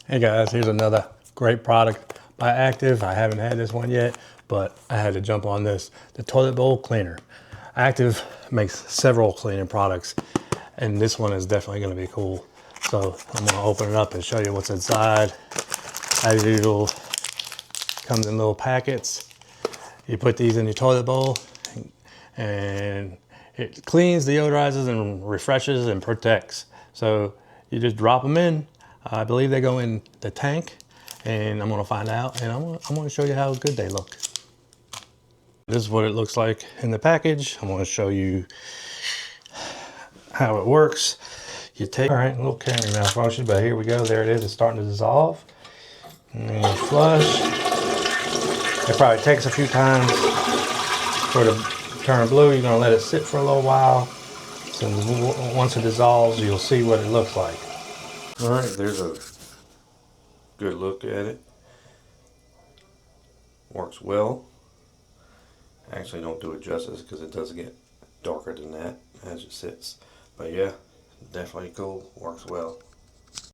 Hey guys, here's another great product by Active. I haven't had this one yet, but I had to jump on this. The toilet bowl cleaner. Active makes several cleaning products, and this one is definitely going to be cool. So I'm going to open it up and show you what's inside. As usual, comes in little packets. You put these in your toilet bowl, and it cleans, deodorizes, and refreshes and protects. So you just drop them in. I believe they go in the tank, and I'm gonna find out, and I'm gonna show you how good they look. This is what it looks like in the package. I'm gonna show you how it works. You take, all right, a little camera malfunction, but here we go. There it is. It's starting to dissolve. And then you flush. It probably takes a few times for it to turn blue. You're gonna let it sit for a little while. So once it dissolves, you'll see what it looks like. All right, there's a good look at it. Works well. Actually, don't do it justice because it does get darker than that as it sits. But yeah, definitely cool. Works well.